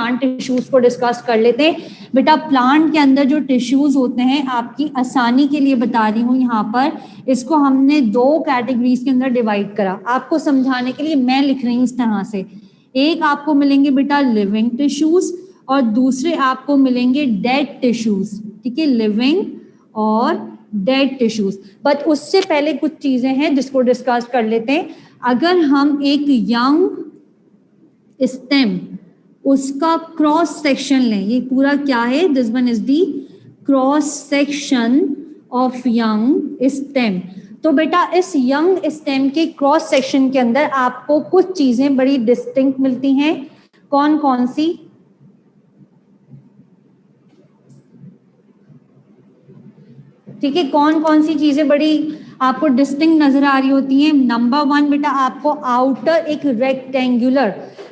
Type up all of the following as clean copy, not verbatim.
Plant tissues को discuss कर लेते हैं। बेटा प्लांट के अंदर जो टिश्यूज होते हैं, आपकी आसानी के लिए बता रही हूँ यहाँ पर, इसको हमने 2 कैटेगरीज के अंदर डिवाइड करा। आपको समझाने के लिए मैं लिख रही हूँ इस तरह से, एक आपको मिलेंगे बेटा लिविंग टिश्यूज और दूसरे आपको मिलेंगे डेड टिश्यूज। ठीक है, लिविंग और डेड टिश्यूज। बट उससे पहले कुछ चीजें हैं जिसको डिस्कस कर लेते हैं। अगर हम एक यंग स्टेम उसका क्रॉस सेक्शन लें, ये पूरा क्या है, this one is the cross section of young stem. तो बेटा इस यंग स्टेम के क्रॉस सेक्शन के अंदर आपको कुछ चीजें बड़ी डिस्टिंक्ट मिलती हैं। कौन कौन सी? ठीक है, कौन कौन सी चीजें बड़ी आपको डिस्टिंक्ट नजर आ रही होती हैं? नंबर 1 बेटा आपको आउटर एक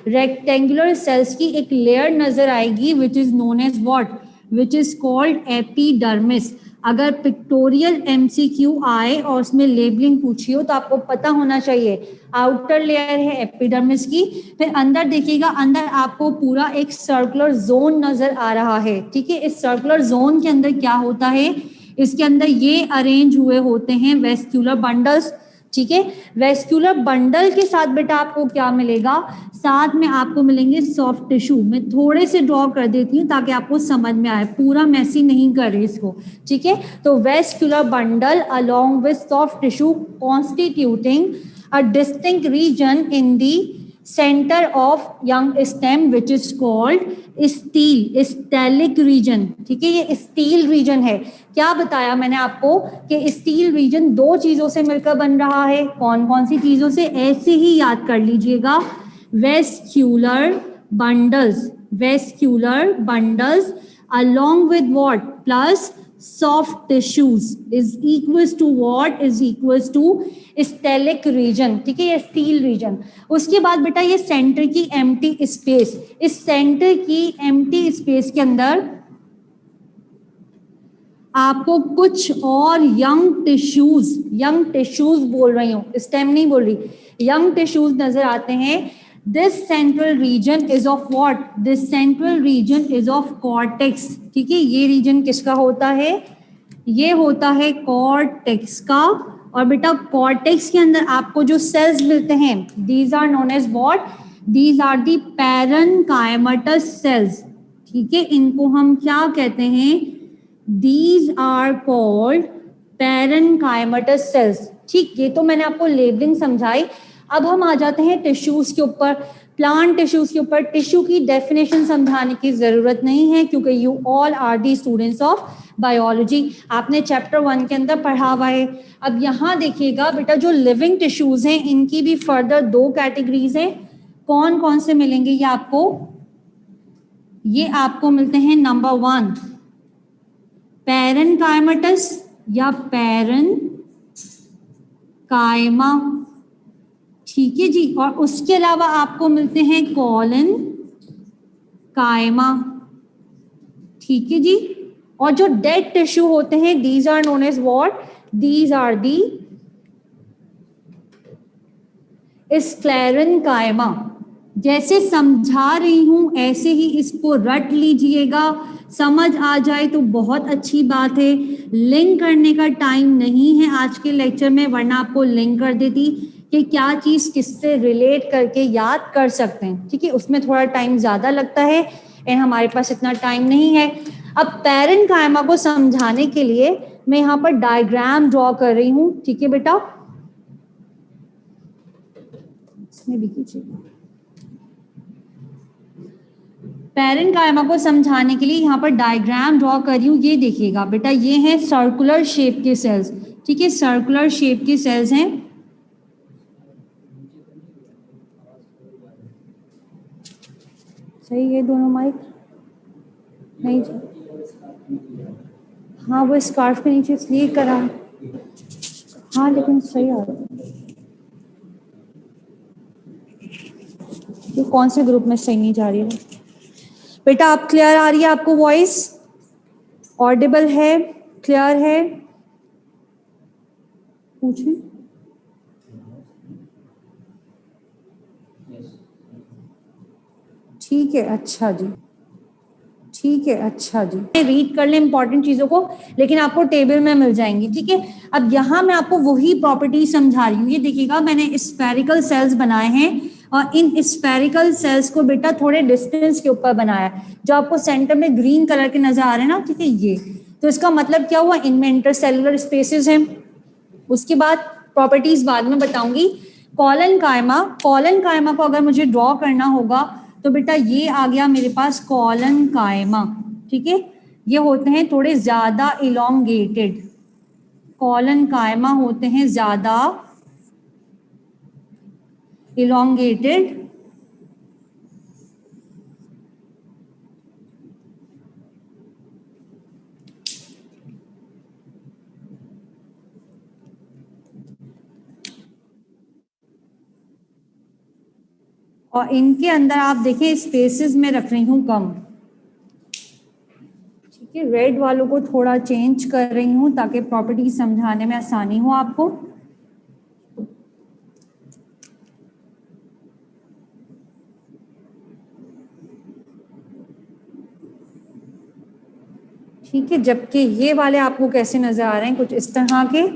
रेक्टेंगुलर सेल्स की एक लेयर नजर आएगी which is known as what, which is called epidermis. अगर पिक्टोरियल एमसीक्यू आए और उसमें लेबलिंग पूछी हो तो आपको पता होना चाहिए आउटर लेयर है एपिडर्मिस की। फिर अंदर देखिएगा, अंदर आपको पूरा एक सर्कुलर जोन नजर आ रहा है। ठीक है, इस सर्कुलर जोन के अंदर क्या होता है, इसके अंदर ये अरेंज हुए होते हैं वेस्क्यूलर बंडल्स। ठीक है, वेस्क्यूलर बंडल के साथ बेटा आपको क्या मिलेगा, साथ में आपको मिलेंगे सॉफ्ट टिश्यू। मैं थोड़े से ड्रॉ कर देती हूँ ताकि आपको समझ में आए, पूरा मैसी नहीं कर रही इसको। ठीक है, तो vascular bundle along with soft tissue constituting a distinct region in the centre of young stem which is called stelic region. ठीक है, ये स्टील रीजन है। क्या बताया मैंने आपको कि स्टील रीजन 2 चीजों से मिलकर बन रहा है। कौन कौन सी चीजों से, ऐसे ही याद कर लीजिएगा, vascular bundles along with what, plus soft tissues is equals to what, is equals to stellic region। ठीक है, ये स्टील रीजन। उसके बाद बेटा ये सेंटर की एम्प्टी स्पेस, इस सेंटर की एम्प्टी स्पेस के अंदर आपको कुछ और यंग टिश्यूज बोल रही हूँ, स्टेम नहीं बोल रही, यंग टिश्यूज नजर आते हैं। This central region is of what, this central region is of cortex. ठीक है, ये रीजन किसका होता है, ये होता है कॉर्टेक्स का। और बेटा कॉर्टेक्स के अंदर आपको जो सेल्स मिलते हैं, these are known as what, these are the parenchymatous cells. ठीक है, इनको हम क्या कहते हैं, These are called parenchymatous cells। ठीक, ये तो मैंने आपको लेबलिंग समझाई। अब हम आ जाते हैं टिश्यूज के ऊपर, प्लांट टिश्यूज के ऊपर। टिश्यू की डेफिनेशन समझाने की जरूरत नहीं है क्योंकि you all are the students of biology, आपने चैप्टर 1 के अंदर पढ़ा हुआ है। अब यहाँ देखिएगा बेटा, जो लिविंग टिश्यूज हैं इनकी भी फर्दर 2 कैटेगरीज हैं। कौन कौन से मिलेंगे ये आपको, ये आपको मिलते हैं नंबर 1 पैरेनकाइमेटस या पैरेनकाइमा। ठीक है जी, और उसके अलावा आपको मिलते हैं कॉलन कायमा। ठीक है जी, और जो डेड टिश्यू होते हैं these are known as what, these are the sclerenchyma. जैसे समझा रही हूं ऐसे ही इसको रट लीजिएगा, समझ आ जाए तो बहुत अच्छी बात है। लिंक करने का टाइम नहीं है आज के लेक्चर में, वरना आपको लिंक कर देती कि क्या चीज किससे रिलेट करके याद कर सकते हैं। ठीक है, उसमें थोड़ा टाइम ज्यादा लगता है एंड हमारे पास इतना टाइम नहीं है। अब पैरेनकाइमा को समझाने के लिए मैं यहाँ पर डायग्राम ड्रॉ कर रही हूँ। ठीक है बेटा, इसमें भी कीजिएगा। पैरेनकाइमा को समझाने के लिए यहाँ पर डायग्राम ड्रॉ कर रही हूँ। ये देखिएगा बेटा, ये है सर्कुलर शेप के सेल्स। ठीक है, सर्कुलर शेप के सेल्स हैं। सही है दोनों माइक? नहीं जी, हाँ वो स्कार्फ के नीचे इसलिए करा, हाँ लेकिन सही आ रहा है। ये कौन से ग्रुप में सही नहीं जा रही है बेटा? आप क्लियर आ रही है आपको वॉइस? ऑडिबल है, क्लियर है? पूछें। ठीक है, अच्छा जी, ठीक है, अच्छा जी, रीड कर ले इंपॉर्टेंट चीजों को, लेकिन आपको टेबल में मिल जाएंगी, ठीक है। अब यहाँ मैं आपको वही प्रॉपर्टी समझा रही हूँ। ये देखिएगा, मैंने स्फेरिकल सेल्स बनाए हैं और इन स्फेरिकल सेल्स को बेटा थोड़े डिस्टेंस के ऊपर बनाया है। जो आपको सेंटर में ग्रीन कलर के नजर आ रहे हैं ना, ठीक है, ये तो इसका मतलब क्या हुआ, इनमें इंटरसेलुलर स्पेसेस हैं। उसके बाद प्रॉपर्टीज बाद में बताऊंगी। कॉलन कायमा को अगर मुझे ड्रॉ करना होगा तो बेटा ये आ गया मेरे पास कॉलन कायमा, ठीक है। ये होते हैं थोड़े ज्यादा इलोंगेटेड, कॉलन कायमा होते हैं ज्यादा इलोंगेटेड और इनके अंदर आप देखें स्पेसेस में रख रही हूं कम, ठीक है। रेड वालों को थोड़ा चेंज कर रही हूं ताकि प्रॉपर्टी समझाने में आसानी हो आपको। ठीक है, जबकि ये वाले आपको कैसे नजर आ रहे हैं, कुछ इस तरह के।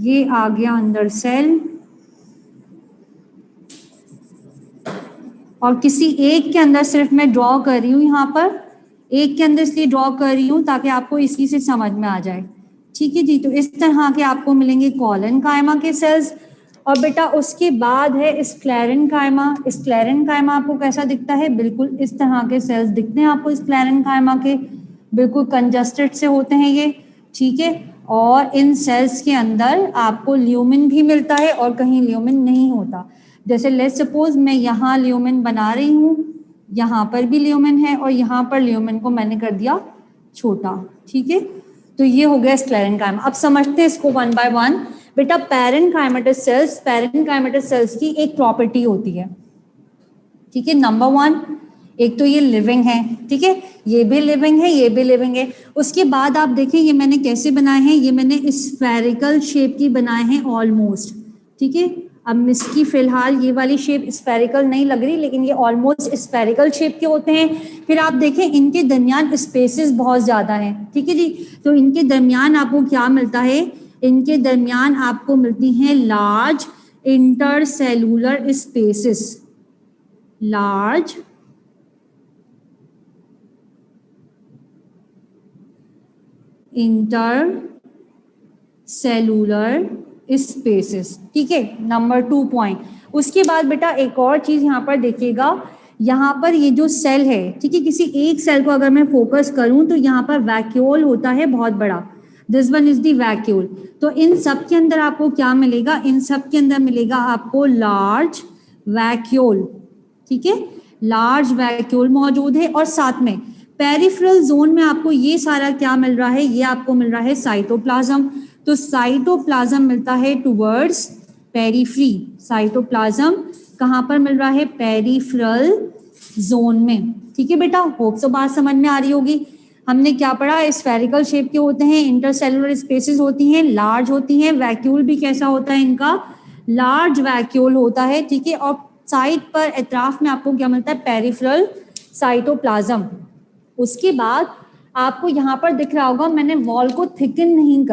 ये आ गया अंदर सेल, और किसी एक के अंदर सिर्फ मैं ड्रॉ कर रही हूँ, यहाँ पर एक के अंदर इसलिए ड्रॉ कर रही हूँ ताकि आपको इसी से समझ में आ जाए, ठीक है जी। तो इस तरह के आपको मिलेंगे कॉलन कायमा के सेल्स। और बेटा उसके बाद है स्क्लेरन कायमा। स्क्लेरन कायमा आपको कैसा दिखता है, बिल्कुल इस तरह के सेल्स दिखते हैं आपको स्क्लेरन कायमा के, बिल्कुल कंजस्टेड से होते हैं ये, ठीक है। और इन सेल्स के अंदर आपको ल्यूमिन भी मिलता है और कहीं ल्यूमिन नहीं होता। जैसे लेट्स सपोज मैं यहाँ ल्यूमिन बना रही हूँ, यहाँ पर भी ल्यूमिन है और यहाँ पर ल्यूमिन को मैंने कर दिया छोटा, ठीक है। तो ये हो गया स्क्लेरेनकाइमा। अब समझते हैं इसको वन बाय वन। बेटा पैरेनकाइमेटस सेल्स की एक प्रॉपर्टी होती है, ठीक है। नंबर वन, एक तो ये लिविंग है, ठीक है, ये भी लिविंग है, ये भी लिविंग है। उसके बाद आप देखें ये मैंने कैसे बनाए हैं, ये मैंने स्फेरिकल शेप की बनाए हैं ऑलमोस्ट, ठीक है। अब इसकी फिलहाल ये वाली शेप स्फेरिकल नहीं लग रही, लेकिन ये ऑलमोस्ट स्फेरिकल शेप के होते हैं। फिर आप देखें इनके दरमियान स्पेसेस बहुत ज़्यादा हैं, ठीक है जी। तो इनके दरमियान आपको क्या मिलता है, इनके दरमियान आपको मिलती हैं large intercellular spaces, large inter cellular spaces, ठीक है। Number 2 point. उसके बाद बेटा एक और चीज यहाँ पर देखिएगा, यहाँ पर ये जो सेल है, ठीक है, किसी एक सेल को अगर मैं फोकस करूं तो यहाँ पर वैक्यूल होता है बहुत बड़ा, this one is the vacuole. तो इन सब के अंदर आपको क्या मिलेगा, इन सब के अंदर मिलेगा आपको लार्ज वैक्यूल, ठीक है, लार्ज वैक्यूल मौजूद है। और साथ में पेरिफेरल जोन में आपको ये सारा क्या मिल रहा है, ये आपको मिल रहा है साइटोप्लाज्म। तो साइटोप्लाज्म मिलता है टुवर्ड्स पेरिफ्री, साइटोप्लाज्म कहाँ पर मिल रहा है, पेरिफेरल जोन में, ठीक है बेटा। होप सो बात समझ में आ रही होगी। हमने क्या पढ़ा, स्फेरिकल शेप के होते हैं, इंटरसेलुलर स्पेसेस होती हैं, लार्ज होती हैं, वैक्यूल भी कैसा होता है इनका, लार्ज वैक्यूल होता है, ठीक है। और साइड पर एतराफ में आपको क्या मिलता है, पेरिफेरल साइटोप्लाज्म। उसके बाद आपको यहाँ पर दिख रहा होगा मैंने वॉल को थिकन नहीं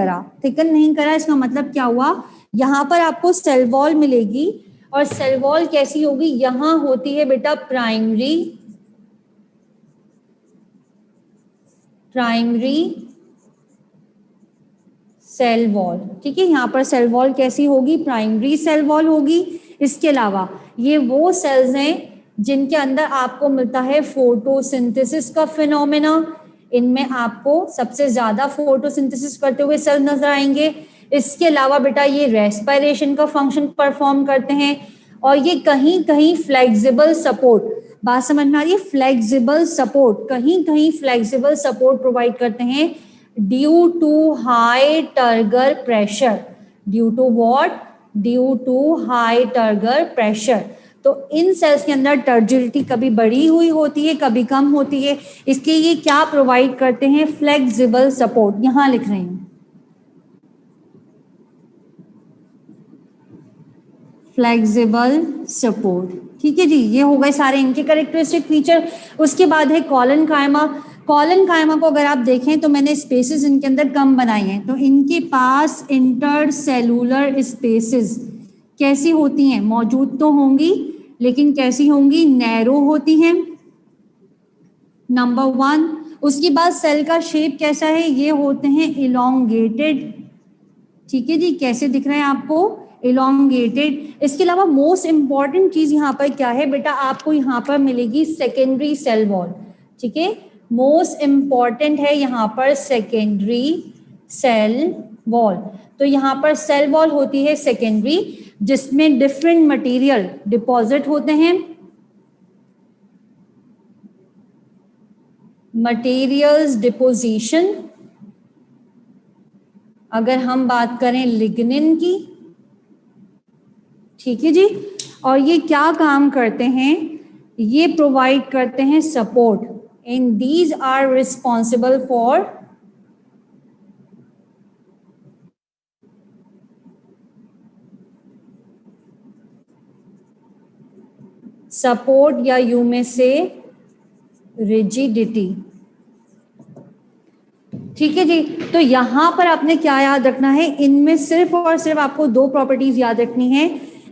करा, इसका मतलब क्या हुआ, यहाँ पर आपको सेल वॉल मिलेगी और सेल वॉल कैसी होगी, यहाँ होती है बेटा प्राइमरी सेल वॉल, ठीक है। यहाँ पर सेल वॉल कैसी होगी, प्राइमरी सेल वॉल होगी। इसके अलावा ये वो सेल्स हैं जिनके अंदर आपको मिलता है फोटोसिंथेसिस का फिनोमेना, इनमें आपको सबसे ज्यादा फोटोसिंथेसिस करते हुए सेल नजर आएंगे। इसके अलावा बेटा ये रेस्पिरेशन का फंक्शन परफॉर्म करते हैं और ये कहीं कहीं फ्लेक्सिबल सपोर्ट, बात समझ में आ रही है, फ्लेक्सिबल सपोर्ट, कहीं कहीं फ्लेक्सिबल सपोर्ट प्रोवाइड करते हैं due to high turgor pressure, due to what, due to high turgor pressure. तो इन सेल्स के अंदर टर्जिडिटी कभी बढ़ी हुई होती है, कभी कम होती है, इसलिए ये क्या प्रोवाइड करते हैं, फ्लेक्सिबल सपोर्ट, यहां लिख रही हूं फ्लेक्सिबल सपोर्ट, ठीक है जी, ये हो गए सारे इनके कैरेक्टरिस्टिक फीचर। उसके बाद है कॉलन कायमा। कॉलन कायमा को अगर आप देखें तो मैंने स्पेसेस इनके अंदर कम बनाई हैं, तो इनके पास इंटरसेलुलर स्पेसेस कैसी होती हैं, मौजूद तो होंगी लेकिन कैसी होंगी, नैरो होती हैं, नंबर 1। उसके बाद सेल का शेप कैसा है, ये होते हैं इलोंगेटेड, ठीक है जी, कैसे दिख रहे हैं आपको, इलोंगेटेड। इसके अलावा मोस्ट इंपॉर्टेंट चीज यहाँ पर क्या है बेटा, आपको यहाँ पर मिलेगी सेकेंडरी सेल वॉल, ठीक है, मोस्ट इंपॉर्टेंट है यहाँ पर सेकेंडरी सेल वॉल। तो यहाँ पर सेल वॉल होती है सेकेंडरी, जिसमें डिफरेंट मटेरियल डिपॉजिट होते हैं, मटेरियल्स डिपोजिशन। अगर हम बात करें लिग्निन की, ठीक है जी, और ये क्या काम करते हैं, ये प्रोवाइड करते हैं support, and these are responsible for support या यू में से रिजिडिटी, ठीक है जी। तो यहां पर आपने क्या याद रखना है, इनमें सिर्फ और सिर्फ आपको 2 प्रॉपर्टीज याद रखनी है,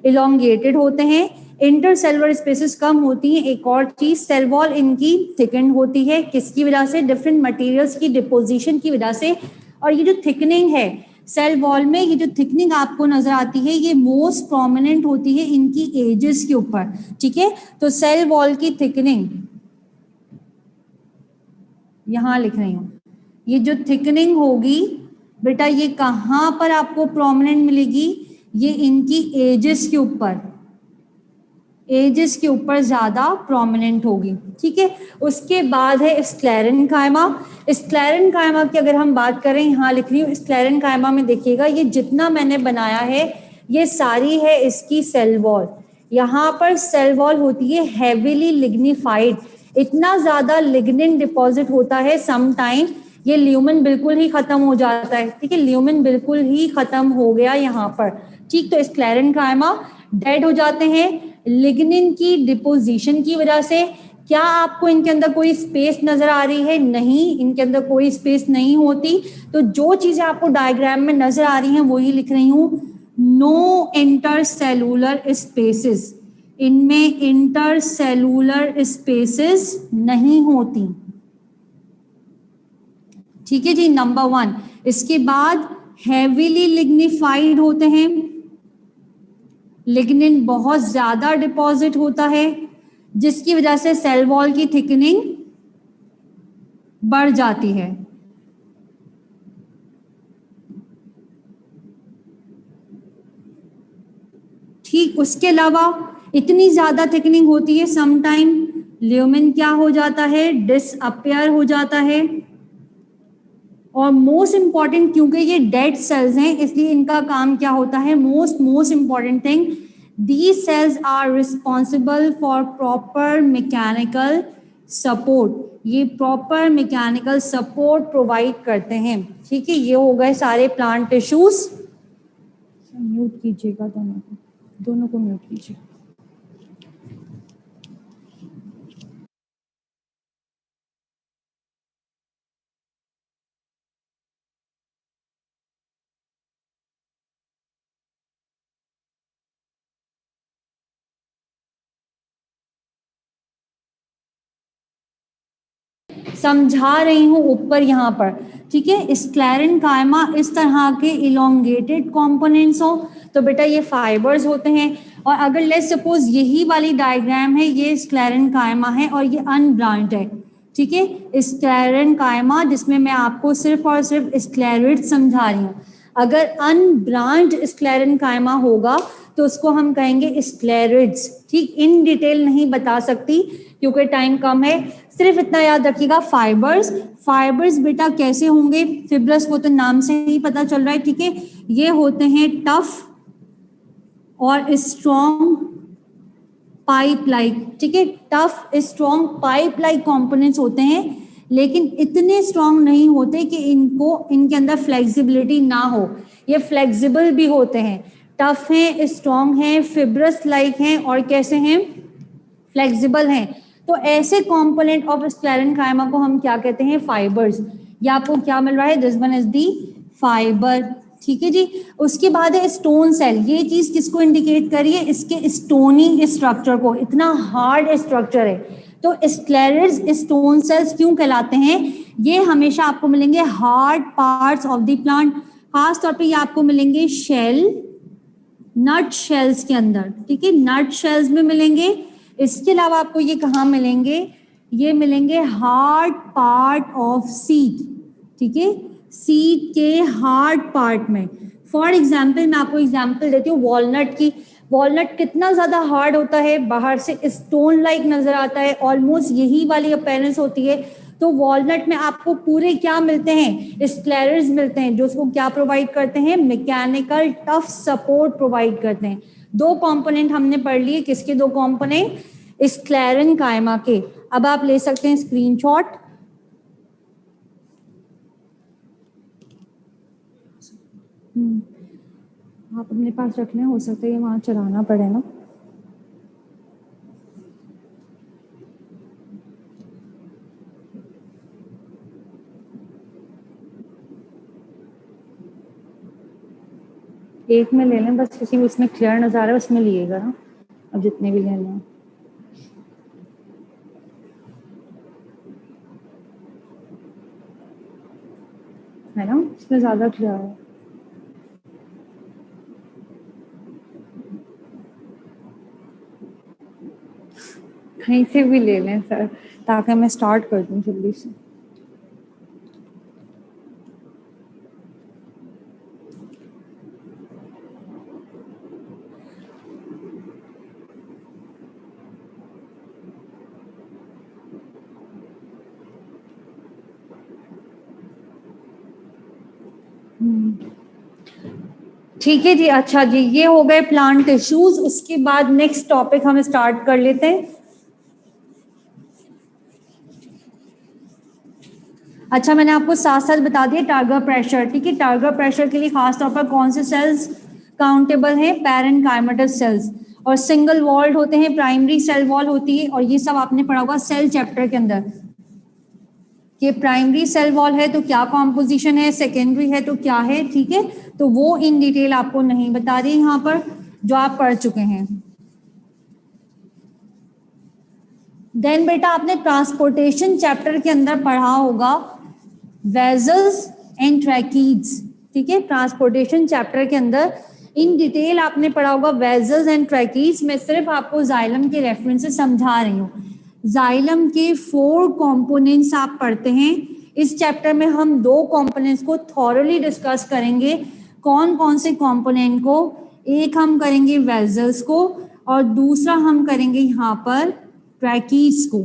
इलोंगेटेड होते हैं, इंटरसेलुलर स्पेसेस कम होती हैं, एक और चीज सेल वॉल इनकी थिकन होती है, किसकी वजह से, डिफरेंट मटेरियल्स की डिपोजिशन की वजह से। और ये जो थिकनिंग है सेल वॉल में, ये जो थिकनिंग आपको नजर आती है, ये मोस्ट प्रोमिनेंट होती है इनकी एजेस के ऊपर, ठीक है। तो सेल वॉल की थिकनिंग यहां लिख रही हूं, ये जो थिकनिंग होगी बेटा, ये कहां पर आपको प्रोमिनेंट मिलेगी, ये इनकी एजेस के ऊपर, एजेस के ऊपर ज्यादा प्रोमिनेंट होगी, ठीक है। उसके बाद है स्क्लेरन कायमा। स्क्लेरन कायमा की अगर हम बात करें, यहाँ लिख रही हूँ, स्क्लेरन कायमा में देखिएगा, ये जितना मैंने बनाया है ये सारी है इसकी सेल वॉल। यहाँ पर सेल वॉल होती है हैवीली लिग्निफाइड, इतना ज्यादा लिग्निन डिपॉजिट होता है समटाइम, ये ल्यूमेन बिल्कुल ही खत्म हो जाता है, ठीक है, ल्यूमेन बिल्कुल ही खत्म हो गया यहाँ पर, ठीक। तो स्क्लेरन कायमा डेड हो जाते हैं लिग्निन की डिपोजिशन की वजह से। क्या आपको इनके अंदर कोई स्पेस नजर आ रही है, नहीं, इनके अंदर कोई स्पेस नहीं होती। तो जो चीजें आपको डायग्राम में नजर आ रही हैं वही लिख रही हूं, नो इंटरसेलुलर स्पेसेस, इनमें इंटरसेलुलर स्पेसेस नहीं होती, ठीक है जी, नंबर 1। इसके बाद हैवीली लिग्निफाइड होते हैं, लिग्निन बहुत ज्यादा डिपॉजिट होता है, जिसकी वजह से सेल वॉल की थिकनिंग बढ़ जाती है, ठीक। उसके अलावा इतनी ज्यादा थिकनिंग होती है समटाइम ल्यूमेन क्या हो जाता है, डिसअपियर हो जाता है। और मोस्ट इंपॉर्टेंट, क्योंकि ये डेड सेल्स हैं इसलिए इनका काम क्या होता है, most important thing, these cells are responsible for proper mechanical support, ये प्रॉपर मैकेनिकल सपोर्ट प्रोवाइड करते हैं, ठीक है। ये हो गए सारे प्लांट टिश्यूज। म्यूट कीजिएगा दोनों को म्यूट कीजिए। समझा रही हूँ ऊपर यहाँ पर, ठीक है। स्क्लेरन कायमा इस तरह के इलोंगेटेड कंपोनेंट्स हो तो बेटा ये फाइबर्स होते हैं। और अगर लेट्स सपोज यही वाली डायग्राम है, ये स्क्लेरन कायमा है और ये अनब्रांच्ड है, ठीक है, स्क्लेरन कायमा, जिसमें मैं आपको सिर्फ और सिर्फ स्क्लेरिड समझा रही हूँ। अगर अनब्रांच्ड स्क्लेरन कायमा होगा तो उसको हम कहेंगे स्क्लेरिड्स, ठीक। इन डिटेल नहीं बता सकती क्योंकि टाइम कम है, सिर्फ इतना याद रखिएगा, फाइबर्स। फाइबर्स बेटा कैसे होंगे, फिब्रस, वो तो नाम से ही पता चल रहा है, ठीक है। ये होते हैं टफ और स्ट्रॉन्ग पाइप लाइक, ठीक है, tough strong pipe like components होते हैं, लेकिन इतने स्ट्रॉन्ग नहीं होते कि इनके अंदर फ्लेक्सिबिलिटी ना हो, ये फ्लेक्सिबल भी होते हैं, टफ हैं, स्ट्रॉन्ग हैं, फिब्रस लाइक हैं और कैसे हैं, फ्लेक्सिबल हैं, तो ऐसे कंपोनेंट ऑफ स्क्लेरेन्काइमा को हम क्या कहते हैं? फाइबर्स। या आपको क्या मिल रहा है? This one is the fibre. ठीक है जी। उसके बाद है स्टोन सेल। ये चीज किसको इंडिकेट करिए? इसके स्टोनी स्ट्रक्चर को, इतना हार्ड स्ट्रक्चर है। तो स्क्लेरस स्टोन सेल्स क्यों कहलाते हैं? ये हमेशा आपको मिलेंगे hard parts of the plant, खास तौर पे ये आपको मिलेंगे शेल, नट शेल्स के अंदर। ठीक है, नट शेल्स में मिलेंगे। इसके अलावा आपको ये कहाँ मिलेंगे? ये मिलेंगे हार्ड पार्ट ऑफ सीड। ठीक है, सीड के हार्ड पार्ट में। फॉर एग्जाम्पल मैं आपको एग्जाम्पल देती हूँ वॉलनट की। वॉलनट कितना ज्यादा हार्ड होता है, बाहर से स्टोन लाइक नजर आता है, ऑलमोस्ट यही वाली अपीयरेंस होती है। तो वॉलनट में आपको पूरे क्या मिलते हैं? स्क्लेरस मिलते हैं, जो उसको क्या प्रोवाइड करते हैं? मैकेनिकल टफ सपोर्ट प्रोवाइड करते हैं। दो कंपोनेंट हमने पढ़ लिए, किसके दो कंपोनेंट? स्क्लेरेन्काइमा के। अब आप ले सकते हैं स्क्रीनशॉट। आप अपने पास रख लें, हो सकता है ये वहां चलाना पड़े ना। एक में ले लें बस, किसी उसमें क्लियर नजर आ रहा है उसमें लिएगा ना, अब जितने भी लेना है। है ना, इसमें ज्यादा क्लियर है। कहीं से भी ले लें सर, ताकि मैं स्टार्ट कर दूं जल्दी से। ठीक है जी। अच्छा जी, ये हो गए प्लांट टिश्यूज। उसके बाद नेक्स्ट टॉपिक हम स्टार्ट कर लेते हैं। अच्छा, मैंने आपको साथ साथ बता दिया टारगर प्रेशर। ठीक है, टारगर प्रेशर के लिए खास तौर पर कौन से सेल्स काउंटेबल हैं? Parenchymatous sales. और सिंगल वॉल्ड होते हैं, प्राइमरी सेल वॉल होती है, और ये सब आपने पढ़ा होगा सेल चैप्टर के अंदर कि प्राइमरी सेल वॉल है तो क्या कॉम्पोजिशन है, सेकेंडरी है तो क्या है। ठीक है, तो वो इन डिटेल आपको नहीं बता रही यहाँ पर, जो आप पढ़ चुके हैं। देन बेटा आपने ट्रांसपोर्टेशन चैप्टर के अंदर पढ़ा होगा वेजल्स एंड ट्रैकीड्स। ठीक है, ट्रांसपोर्टेशन चैप्टर के अंदर इन डिटेल आपने पढ़ा होगा वेजल्स एंड ट्रैकीड्स। मैं सिर्फ आपको जाइलम के रेफरेंस से समझा रही हूँ। जाइलम के 4 कंपोनेंट्स आप पढ़ते हैं। इस चैप्टर में हम 2 कंपोनेंट्स को थॉरली डिस्कस करेंगे। कौन कौन से कंपोनेंट को? एक हम करेंगे वेजल्स को, और दूसरा हम करेंगे यहाँ पर ट्रैकीड्स को।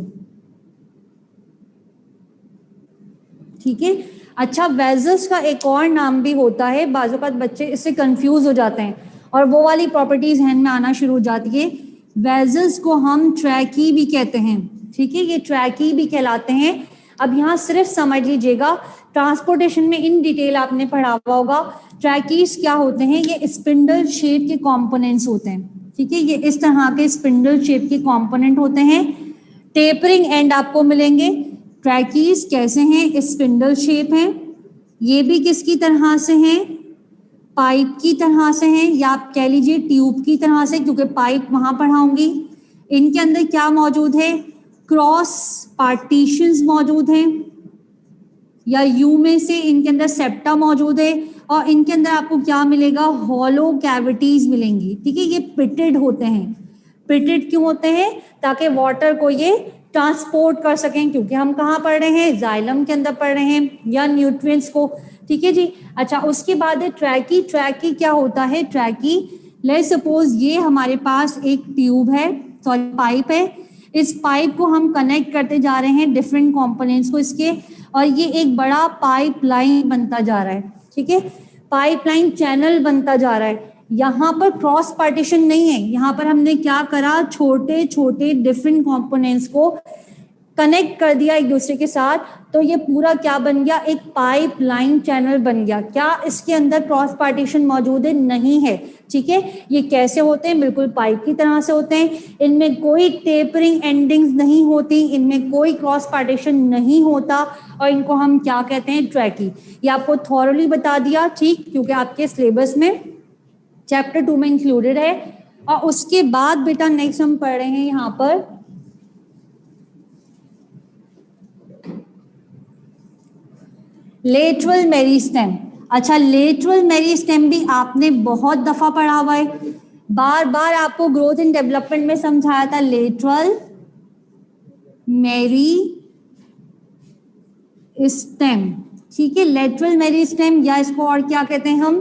ठीक है। अच्छा, वेजल्स का एक और नाम भी होता है, बाज़ औक़ात बच्चे इससे कंफ्यूज हो जाते हैं और वो वाली प्रॉपर्टीज हैंड में आना शुरू हो जाती है। वेजल्स को हम ट्रैकी भी कहते हैं। ठीक है, ये ट्रैकी भी कहलाते हैं। अब यहाँ सिर्फ समझ लीजिएगा, ट्रांसपोर्टेशन में इन डिटेल आपने पढ़ा हुआ होगा। ट्रैकीज क्या होते हैं? ये स्पिंडल शेप के कंपोनेंट्स होते हैं। ठीक है, ये इस तरह के स्पिंडल शेप के कंपोनेंट होते हैं। टेपरिंग एंड आपको मिलेंगे। ट्रैकीज कैसे हैं? स्पिंडल शेप हैं। ये भी किसकी तरह से हैं? पाइप की तरह से हैं, या आप कह लीजिए ट्यूब की तरह से, क्योंकि पाइप वहां पढ़ाऊंगी। इनके अंदर क्या मौजूद है? क्रॉस पार्टीशंस मौजूद हैं, या यू में से इनके अंदर सेप्टा मौजूद है, और इनके अंदर आपको क्या मिलेगा? हॉलो कैविटीज मिलेंगी। ठीक है, ये पिटेड होते हैं। पिटेड क्यों होते हैं? ताकि वाटर को ये ट्रांसपोर्ट कर सकें, क्योंकि हम कहाँ पढ़ रहे हैं? जाइलम के अंदर पढ़ रहे हैं, या न्यूट्रिएंट्स को। ठीक है जी। अच्छा, उसके बाद है ट्रैकी। ट्रैकी क्या होता है? ट्रैकी, लेट्स सपोज ये हमारे पास एक ट्यूब है, सॉरी पाइप है। इस पाइप को हम कनेक्ट करते जा रहे हैं डिफरेंट कंपोनेंट्स को इसके, और ये एक बड़ा पाइपलाइन बनता जा रहा है। ठीक है, पाइपलाइन चैनल बनता जा रहा है। यहाँ पर क्रॉस पार्टीशन नहीं है, यहाँ पर हमने क्या करा? छोटे छोटे डिफरेंट कंपोनेंट्स को कनेक्ट कर दिया एक दूसरे के साथ, तो ये पूरा क्या बन गया, एक पाइपलाइन चैनल बन गया। क्या इसके अंदर क्रॉस पार्टीशन मौजूद है? नहीं है। ठीक है, ये कैसे होते हैं? बिल्कुल पाइप की तरह से होते हैं। इनमें कोई टेपरिंग एंडिंग्स नहीं होती, इनमें कोई क्रॉस पार्टीशन नहीं होता, और इनको हम क्या कहते हैं? ट्रैकी। ये आपको थॉरली बता दिया, ठीक, क्योंकि आपके सिलेबस में चैप्टर 2 में इंक्लूडेड है। और उसके बाद बेटा नेक्स्ट हम पढ़ रहे हैं यहाँ पर लेटरल मेरिस्टेम। अच्छा, लेटरल मेरिस्टेम भी आपने बहुत दफा पढ़ा हुआ है, बार बार आपको ग्रोथ एंड डेवलपमेंट में समझाया था लेटरल मेरिस्टेम। ठीक है, लेटरल मेरिस्टेम, या इसको और क्या कहते हैं हम?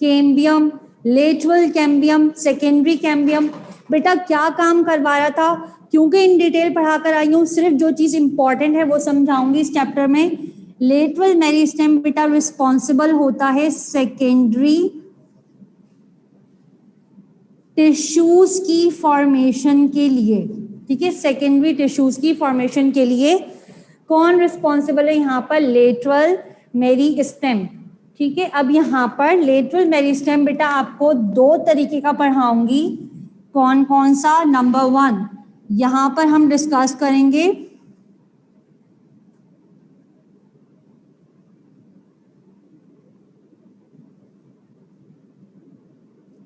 Cambium, lateral cambium, secondary cambium. बेटा क्या काम करवाया था? क्योंकि इन डिटेल पढ़ा कर आई हूँ, सिर्फ जो चीज इंपॉर्टेंट है वो समझाऊंगी इस चैप्टर में। लेटरल मेरिस्टेम बेटा रिस्पॉन्सिबल होता है सेकेंडरी टिश्यूज की फॉर्मेशन के लिए। ठीक है, सेकेंडरी टिश्यूज की फॉर्मेशन के लिए कौन रिस्पॉन्सिबल है यहाँ पर? Lateral meristem. ठीक है, अब यहाँ पर लेटरल मेरिस्टेम बेटा आपको दो तरीके का पढ़ाऊंगी। कौन कौन सा? नंबर 1 यहाँ पर हम डिस्कस करेंगे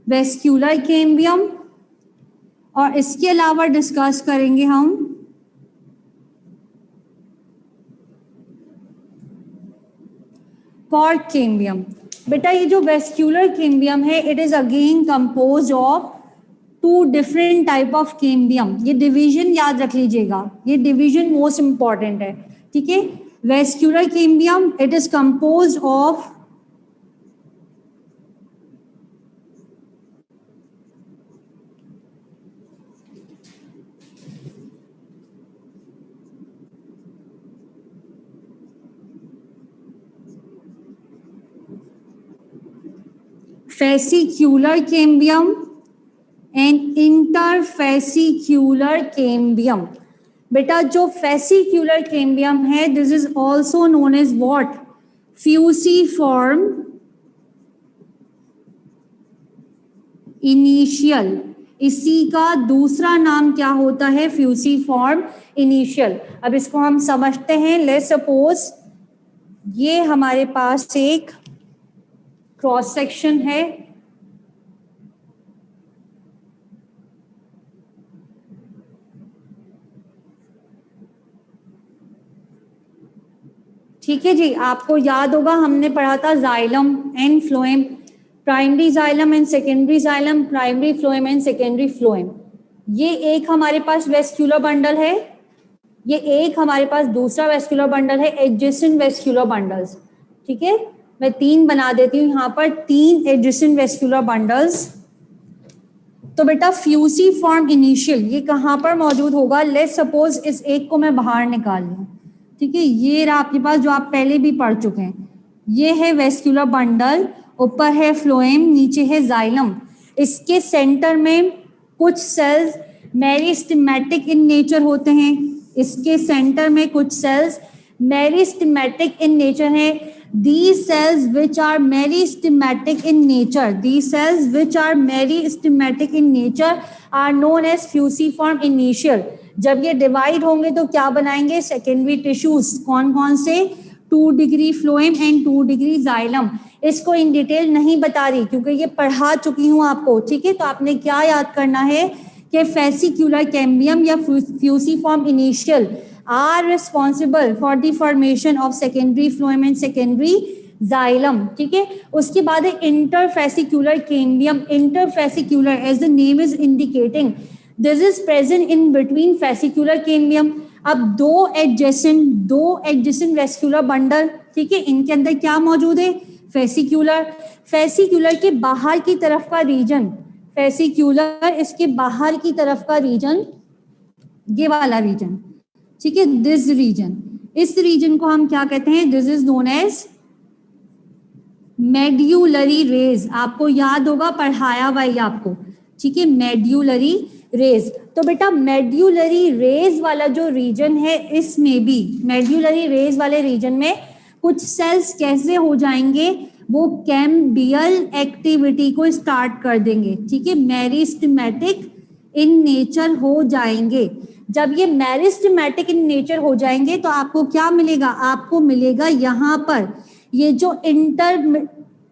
वेस्क्यूलर कैम्बियम, और इसके अलावा डिस्कस करेंगे हम कॉर्ड कैम्बियम। बेटा ये जो वेस्क्यूलर कैम्बियम है, it is again compose of 2 different type of cambium. ये डिवीजन याद रख लीजिएगा, ये डिवीजन मोस्ट इंपॉर्टेंट है। ठीक है, vascular cambium it is compose of fascicular cambium and interfascicular cambium। बेटा जो fascicular cambium है, this is also known as what? Fusiform initial। इसी का दूसरा नाम क्या होता है? Fusiform initial. अब इसको हम समझते हैं। लेट्स सपोज ये हमारे पास एक क्रॉस सेक्शन है, ठीक है जी। आपको याद होगा हमने पढ़ा था xylem and phloem, primary xylem and secondary xylem, primary phloem and secondary phloem. ये एक हमारे पास वेस्क्यूलर बंडल है, ये एक हमारे पास दूसरा वेस्क्यूलर बंडल है, एडजेसेंट वेस्क्यूलर बंडल्स। ठीक है, मैं 3 बना देती हूँ यहाँ पर, 3 एडजेसेंट वेस्क्यूलर बंडल्स। तो बेटा फ्यूसीफॉर्म इनिशियल ये कहाँ पर मौजूद होगा? लेट्स सपोज इस एक को मैं बाहर निकाल लूँ। ठीक है, ये रहा आपके पास जो आप पहले भी पढ़ चुके हैं। ये है वेस्क्यूलर बंडल, ऊपर है फ्लोएम, नीचे है जाइलम। इसके सेंटर में कुछ सेल्स मेरिस्टेमेटिक इन नेचर होते हैं, इसके सेंटर में कुछ सेल्स मेरिस्टेमेटिक इन नेचर है। These cells which are meristematic in nature, these cells which are meristematic in nature are known as fusiform initial। जब ये डिवाइड होंगे तो क्या बनाएंगे? Secondary tissues. कौन कौन से? 2 degree phloem and 2 degree xylem. इसको इन डिटेल नहीं बता रही क्योंकि ये पढ़ा चुकी हूँ आपको। ठीक है, तो आपने क्या याद करना है कि फेसिक्यूलर कैम्बियम या फ्यूसिफॉर्म initial are responsible for the formation of secondary phloem and secondary xylem। ठीक है, उसके बाद है interfascicular cambium। Interfascicular as the name is indicating, this is present in between fascicular cambium। अब दो adjacent vascular bundle, ठीक है, इनके अंदर क्या मौजूद है? फेसिक्यूलर के बाहर की तरफ का रीजन, फेसिक्यूलर इसके बाहर की तरफ का रीजन, ये वाला रीजन। ठीक है, दिस रीजन, इस रीजन को हम क्या कहते हैं? This is known as medullary rays. आपको याद होगा, पढ़ाया हुआ है आपको। ठीक है, मेड्यूलरी रेज। तो बेटा मेड्यूलरी रेज वाला जो रीजन है, इसमें भी मेड्यूलरी रेज वाले रीजन में कुछ सेल्स कैसे हो जाएंगे, वो कैम्बियल एक्टिविटी को स्टार्ट कर देंगे, ठीक है, मेरिस्टेमेटिक इन नेचर हो जाएंगे। जब ये मेरिस्टेमेटिक इन नेचर हो जाएंगे तो आपको क्या मिलेगा, आपको मिलेगा यहाँ पर ये जो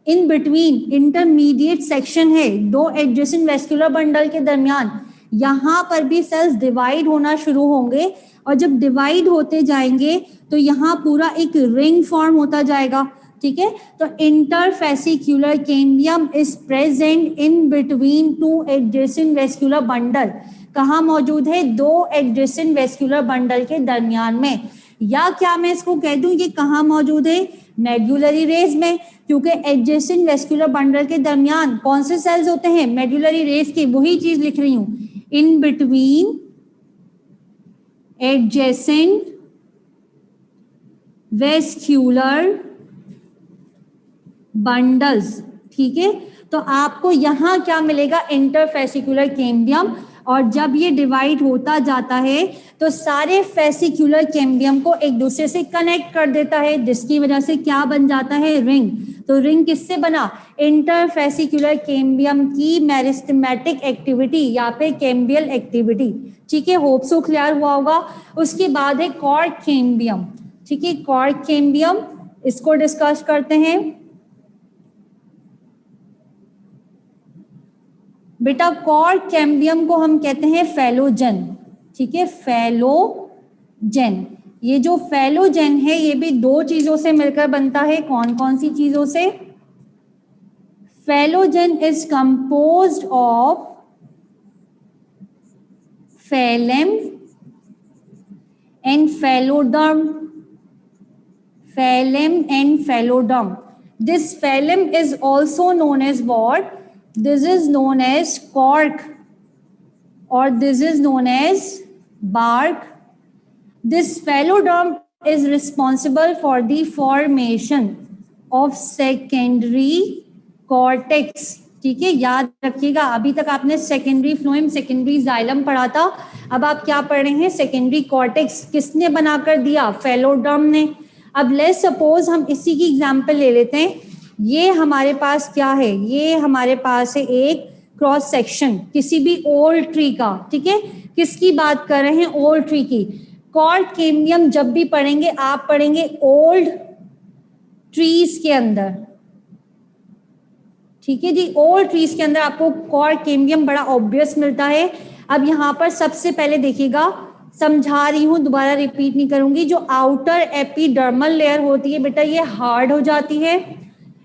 इन बिटवीन इंटरमीडिएट सेक्शन है दो एडजेसेंट वेस्कुलर बंडल के दरमियान, यहाँ पर भी सेल्स डिवाइड होना शुरू होंगे। और जब डिवाइड होते जाएंगे तो यहाँ पूरा एक रिंग फॉर्म होता जाएगा, ठीक है। तो interfascicular cambium is present in between two adjacent vascular bundle. कहाँ मौजूद है, दो एडजेसेंट वेस्कुलर बंडल के दरमियान में। या क्या मैं इसको कह दूं ये कहाँ मौजूद है, मेड्यूलरी रेज में, क्योंकि एडजेसेंट वेस्कुलर बंडल के दरमियान कौन से सेल्स होते हैं, मेड्यूलरी रेज की, वही चीज लिख रही हूं, in between adjacent vascular bundles, ठीक है। तो आपको यहां क्या मिलेगा, इंटरफेसिकुलर कैम्बियम। और जब ये डिवाइड होता जाता है तो सारे फेसिकुलर कैम्बियम को एक दूसरे से कनेक्ट कर देता है, जिसकी वजह से क्या बन जाता है, रिंग। तो रिंग किससे बना, इंटरफेसिकुलर कैम्बियम की मेरिस्टेमेटिक एक्टिविटी या फिर कैम्बियल एक्टिविटी, ठीक है। होप सो क्लियर हुआ होगा। उसके बाद है कॉर्ड कैम्बियम, ठीक है, कॉर्ड कैम्बियम, इसको डिस्कस करते हैं। बेटा कॉर्ड कैम्बियम को हम कहते हैं फेलोजन, ठीक है, फेलोजन। ये जो फेलोजन है ये भी दो चीजों से मिलकर बनता है, कौन कौन सी चीजों से, phellogen is composed of phloem and phloderm, phloem and phloderm. This phloem is also known as what, this is known as cork or this is known as bark. This phloderm is responsible for the formation of secondary cortex, ठीक है। याद रखिएगा, अभी तक आपने secondary phloem, secondary xylem पढ़ा था, अब आप क्या पढ़ रहे हैं, सेकेंडरी कॉर्टेक्स। किसने बनाकर दिया, फेलोडर्म ने। अब लेट्स सपोज हम इसी की एग्जांपल ले लेते हैं। ये हमारे पास क्या है, ये हमारे पास है एक क्रॉस सेक्शन किसी भी ओल्ड ट्री का, ठीक है। किसकी बात कर रहे हैं, ओल्ड ट्री की। कॉर्ड कैम्बियम जब भी पढ़ेंगे आप पढ़ेंगे ओल्ड ट्रीज के अंदर, ठीक है जी। ओल्ड ट्रीज के अंदर आपको कॉर्ड कैम्बियम बड़ा ऑब्वियस मिलता है। अब यहाँ पर सबसे पहले देखिएगा, समझा रही हूँ, दोबारा रिपीट नहीं करूंगी। जो आउटर एपिडर्मल लेयर होती है बेटा, ये हार्ड हो जाती है,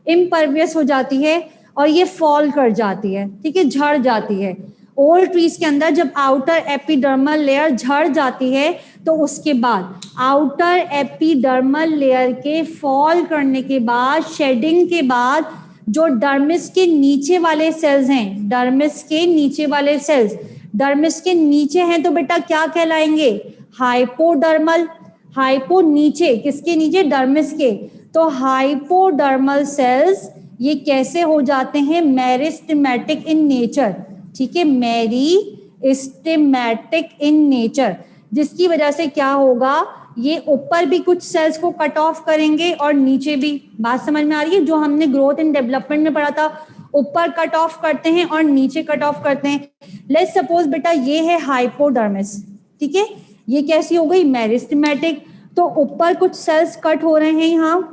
इम्परवियस हो जाती है और ये फॉल कर जाती है, ठीक है, झड़ जाती है। ओल्ड ट्रीज के अंदर जब आउटर एपिडर्मल लेयर झड़ जाती है तो उसके बाद आउटर एपिडर्मल लेयर के फॉल करने के बाद, शेडिंग के बाद, जो डर्मिस के नीचे वाले सेल्स हैं, डर्मिस के नीचे वाले सेल्स, डर्मिस के नीचे हैं तो बेटा क्या कहलाएंगे, हाइपोडर्मल। हाइपो नीचे, किसके नीचे, डर्मिस के। तो हाइपोडर्मल सेल्स ये कैसे हो जाते हैं, मेरिस्टेमेटिक इन नेचर, ठीक है, मेरिस्टेमेटिक इन नेचर, जिसकी वजह से क्या होगा, ये ऊपर भी कुछ सेल्स को कट ऑफ करेंगे और नीचे भी। बात समझ में आ रही है, जो हमने ग्रोथ एंड डेवलपमेंट में पढ़ा था, ऊपर कट ऑफ करते हैं और नीचे कट ऑफ करते हैं। लेट्स सपोज बेटा ये है हाइपोडर्मिस, ठीक है, ये कैसी हो गई, मेरिस्टेमेटिक। तो ऊपर कुछ सेल्स कट हो रहे हैं यहाँ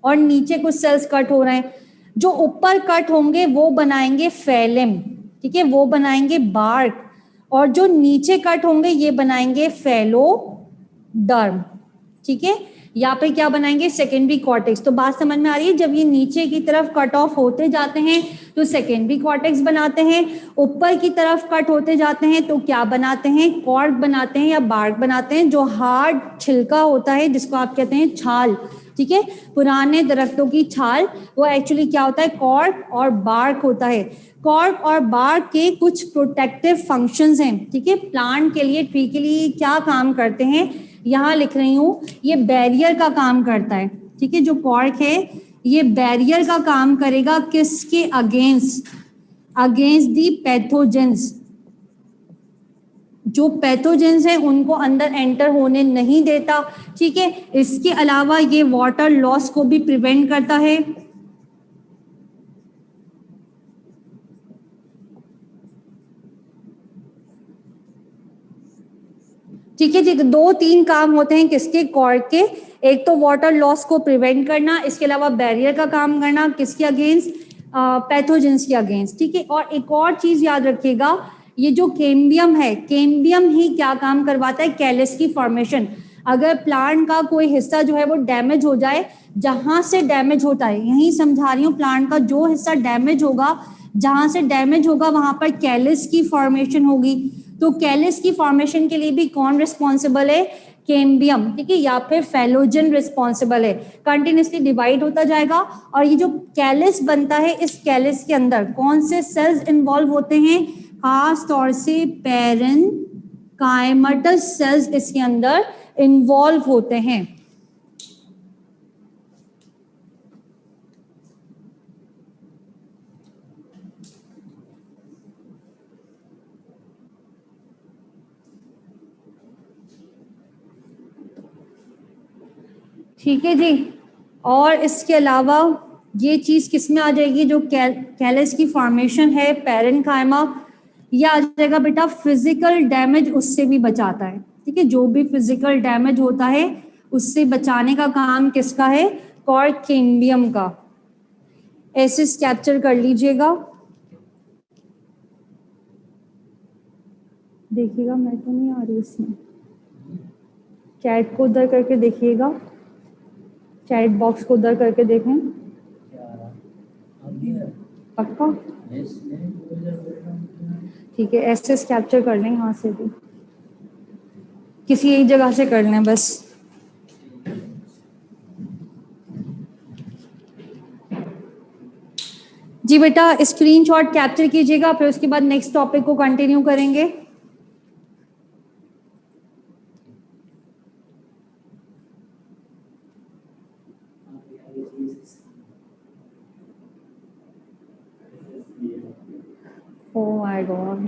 और नीचे कुछ सेल्स कट हो रहे हैं। जो ऊपर कट होंगे वो बनाएंगे फेलेम, ठीक है, वो बनाएंगे बार्क, और जो नीचे कट होंगे ये बनाएंगे फेलोडर्म, ठीक है। यहाँ पे क्या बनाएंगे, सेकेंडरी कॉर्टेक्स। तो बात समझ में आ रही है, जब ये नीचे की तरफ कट ऑफ होते जाते हैं तो सेकेंडरी कॉर्टेक्स बनाते हैं, ऊपर की तरफ कट होते जाते हैं तो क्या बनाते हैं, कॉर्क बनाते हैं या बार्क बनाते हैं। जो हार्ड छिलका होता है जिसको आप कहते हैं छाल, ठीक है, पुराने दरख्तों की छाल, वो एक्चुअली क्या होता है, कॉर्क और बार्क होता है। कॉर्क और बार्क के कुछ प्रोटेक्टिव फंक्शंस हैं, ठीक है, प्लांट के लिए, ट्री के लिए क्या काम करते हैं, यहाँ लिख रही हूँ, ये बैरियर का काम करता है, ठीक है। जो कॉर्क है ये बैरियर का काम करेगा, किसके अगेंस्ट, अगेंस्ट दी पैथोजेंस, जो पैथोजेंस हैं उनको अंदर एंटर होने नहीं देता, ठीक है। इसके अलावा ये वाटर लॉस को भी प्रिवेंट करता है। ठीक है जी, तो 2-3 काम होते हैं किसके, कॉर्क के। एक तो वाटर लॉस को प्रिवेंट करना, इसके अलावा बैरियर का काम करना, किसके अगेंस्ट, पैथोजेंस के अगेंस्ट, ठीक है। और एक और चीज याद रखिएगा, ये जो कैम्बियम है, कैम्बियम ही क्या काम करवाता है, कैलस की फॉर्मेशन। अगर प्लांट का कोई हिस्सा जो है वो डैमेज हो जाए, जहां से डैमेज होता है, यही समझा रही हूँ, प्लांट का जो हिस्सा डैमेज होगा, जहां से डैमेज होगा वहां पर कैलस की फॉर्मेशन होगी। तो कैलस की फॉर्मेशन के लिए भी कौन रिस्पॉन्सिबल है, कैम्बियम, ठीक है, या फिर फेलोजन रिस्पॉन्सिबल है। कंटिन्यूसली डिवाइड होता जाएगा और ये जो कैलस बनता है, इस कैलस के अंदर कौन से सेल्स इन्वॉल्व होते हैं, खास तौर से पैरन काइमटस सेल्स इसके अंदर इन्वॉल्व होते हैं। ठीक है जी। और इसके अलावा ये चीज किस में आ जाएगी, जो कैलस की फॉर्मेशन है, पैरेन्काइमा, ये आ जाएगा बेटा फिजिकल डैमेज, उससे भी बचाता है, ठीक है। जो भी फिजिकल डैमेज होता है उससे बचाने का काम किसका है, कॉर्क कैम्बियम का। ऐसे कैप्चर कर लीजिएगा। देखिएगा, मैं तो नहीं आ रही इसमें, चैट को उधर करके देखिएगा, चैट बॉक्स को उधर करके देखें, पक्का, ठीक है। ऐसे कैप्चर कर लें, यहाँ से भी किसी एक जगह से कर लें बस। जी बेटा, स्क्रीनशॉट कैप्चर कीजिएगा, फिर उसके बाद नेक्स्ट टॉपिक को कंटिन्यू करेंगे। Oh my God.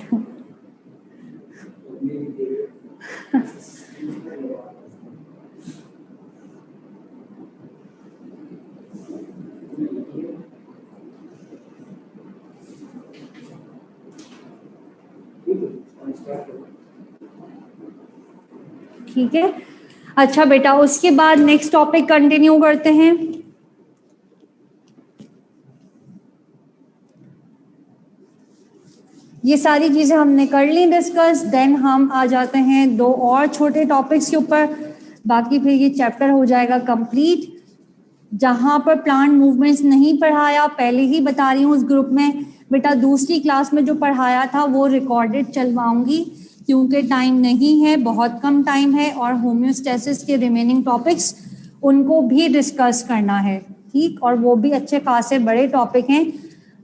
ठीक है, अच्छा बेटा, उसके बाद नेक्स्ट टॉपिक कंटिन्यू करते हैं। ये सारी चीजें हमने कर ली डिस्कस, देन हम आ जाते हैं 2 और छोटे टॉपिक्स के ऊपर, बाकी फिर ये चैप्टर हो जाएगा कंप्लीट। जहां पर प्लांट मूवमेंट्स नहीं पढ़ाया, पहले ही बता रही हूँ उस ग्रुप में बेटा, दूसरी क्लास में जो पढ़ाया था वो रिकॉर्डेड चलवाऊंगी, क्योंकि टाइम नहीं है, बहुत कम टाइम है, और होम्योस्टेसिस के रिमेनिंग टॉपिक्स उनको भी डिस्कस करना है, ठीक। और वो भी अच्छे खासे बड़े टॉपिक हैं,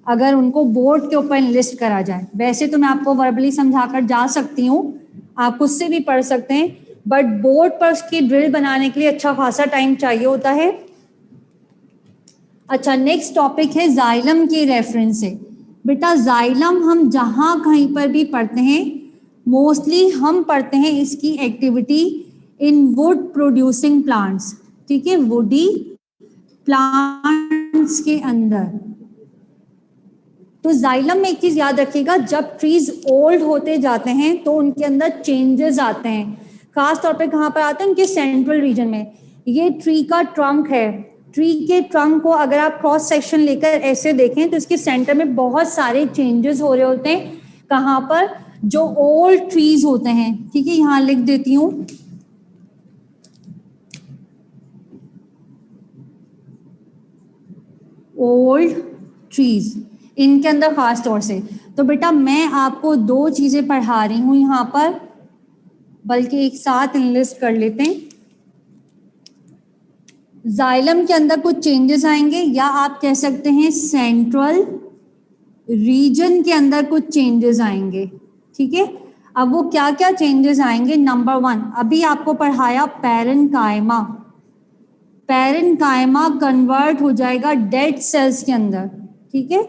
अगर उनको बोर्ड के ऊपर लिस्ट करा जाए। वैसे तो मैं आपको वर्बली समझाकर जा सकती हूँ, आप उससे भी पढ़ सकते हैं, बट बोर्ड पर उसकी ड्रिल बनाने के लिए अच्छा खासा टाइम चाहिए होता है। अच्छा, नेक्स्ट टॉपिक है जाइलम के रेफरेंस से। बेटा जाइलम हम जहां कहीं पर भी पढ़ते हैं, मोस्टली हम पढ़ते हैं इसकी activity in would producing plants, ठीक है, वुडी प्लांट्स के अंदर। तो जाइलम में एक चीज याद रखिएगा, जब ट्रीज ओल्ड होते जाते हैं तो उनके अंदर चेंजेस आते हैं, खास तौर पे कहाँ पर आते हैं, उनके सेंट्रल रीजन में। ये ट्री का ट्रंक है, ट्री के ट्रंक को अगर आप क्रॉस सेक्शन लेकर ऐसे देखें तो इसके सेंटर में बहुत सारे चेंजेस हो रहे होते हैं, कहाँ पर, जो ओल्ड ट्रीज होते हैं, ठीक है, यहाँ लिख देती हूँ, ओल्ड ट्रीज, इनके अंदर खास तौर से। तो बेटा मैं आपको 2 चीजें पढ़ा रही हूँ यहाँ पर, बल्कि एक साथ इनलिस्ट कर लेते हैं। जाइलम के अंदर कुछ चेंजेस आएंगे, या आप कह सकते हैं सेंट्रल रीजन के अंदर कुछ चेंजेस आएंगे, ठीक है। अब वो क्या क्या चेंजेस आएंगे, नंबर 1 अभी आपको पढ़ाया पैरेन्काइमा, पैरेन्काइमा कन्वर्ट हो जाएगा डेड सेल्स के अंदर, ठीक है,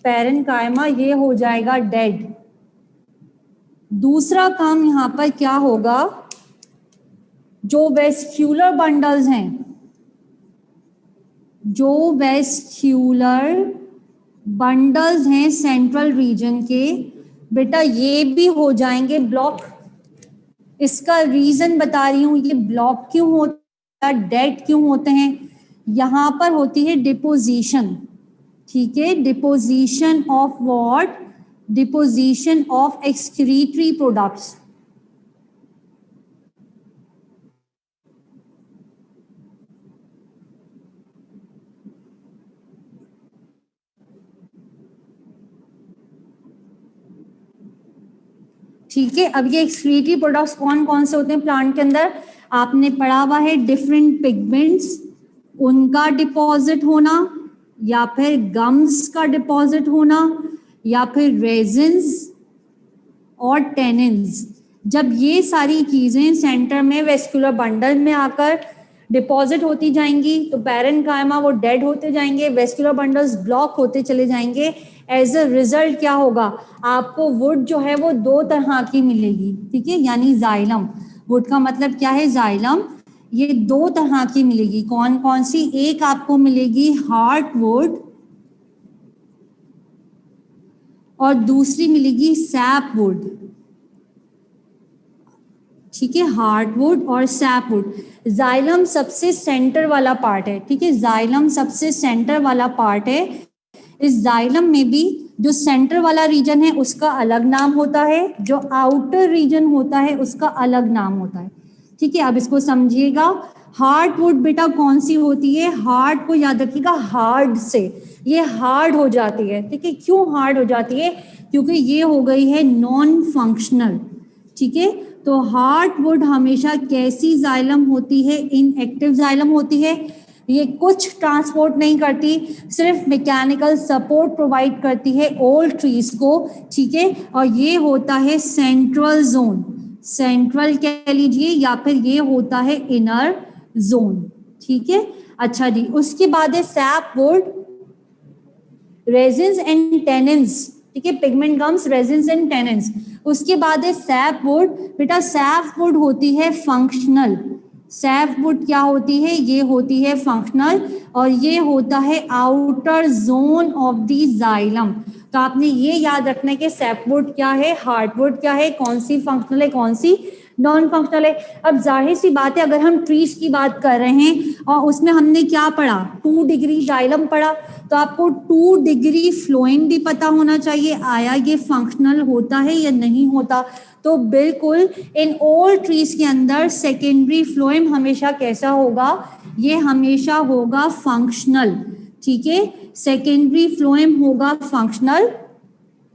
पैरेन्काइमा ये हो जाएगा डेड। दूसरा काम यहाँ पर क्या होगा, जो वेस्क्यूलर बंडल्स हैं, जो वेस्क्यूलर बंडल्स हैं सेंट्रल रीजन के, बेटा ये भी हो जाएंगे ब्लॉक। इसका रीजन बता रही हूं, ये ब्लॉक क्यों होता है, डेड क्यों होते हैं, यहां पर होती है डिपोजिशन, ठीक है, deposition of what, deposition of excretory products. ठीक है, अब ये एक्सक्रीटरी प्रोडक्ट्स कौन कौन से होते हैं प्लांट के अंदर, आपने पढ़ा हुआ है, डिफरेंट पिगमेंट्स, उनका डिपॉजिट होना, या फिर गम्स का डिपॉजिट होना, या फिर रेजिन्स और टेनिन्स। जब ये सारी चीजें सेंटर में वेस्कुलर बंडल में आकर डिपॉजिट होती जाएंगी तो पैरेन्काइमा वो डेड होते जाएंगे, वेस्कुलर बंडल्स ब्लॉक होते चले जाएंगे। एज अ रिजल्ट क्या होगा, आपको वुड जो है वो दो तरह की मिलेगी, ठीक है, यानी जाइलम। वुड का मतलब क्या है, जाइलम। ये दो तरह की मिलेगी, कौन कौन सी, एक आपको मिलेगी हार्ड वुड और दूसरी मिलेगी सैप वुड, ठीक है, हार्डवुड और सैपवुड। जाइलम सबसे सेंटर वाला पार्ट है, ठीक है, जाइलम सबसे सेंटर वाला पार्ट है। इस जाइलम में भी जो सेंटर वाला रीजन है उसका अलग नाम होता है, जो आउटर रीजन होता है उसका अलग नाम होता है, ठीक है। अब इसको समझिएगा, हार्डवुड बेटा कौन सी होती है, हार्ड को याद रखिएगा, हार्ड से, ये हार्ड हो जाती है, ठीक है। क्यों हार्ड हो जाती है, क्योंकि ये हो गई है नॉन फंक्शनल, ठीक है। तो हार्डवुड हमेशा कैसी जाइलम होती है, इनएक्टिव जाइलम होती है, ये कुछ ट्रांसपोर्ट नहीं करती, सिर्फ मैकेनिकल सपोर्ट प्रोवाइड करती है ओल्ड ट्रीज को, ठीक है। और ये होता है सेंट्रल जोन, सेंट्रल कह लीजिए, या फिर ये होता है इनर जोन, ठीक है। अच्छा जी, उसके बाद है सैपवुड, रेजिन्स एंड टेनिन्स, ठीक है, pigment gums, resins and tannins. उसके बाद है सैपवुड, बेटा सैपवुड होती है फंक्शनल, सैपवुड क्या होती है, ये होती है फंक्शनल, और ये होता है outer zone of the xylem. तो आपने ये याद रखना है कि सैपवुड क्या है, हार्डवुड क्या है, कौन सी फंक्शनल है, कौन सी नॉन फंक्शनल है। अब जाहिर सी बात है, अगर हम ट्रीज की बात कर रहे हैं और उसमें हमने क्या पढ़ा, 2 डिग्री जाइलम पढ़ा, तो आपको 2 डिग्री फ्लोएम भी पता होना चाहिए, आया ये फंक्शनल होता है या नहीं होता। तो बिल्कुल इन ऑल ट्रीज के अंदर सेकेंडरी फ्लोएम हमेशा कैसा होगा, ये हमेशा होगा फंक्शनल, ठीक है, सेकेंडरी फ्लोएम होगा फंक्शनल।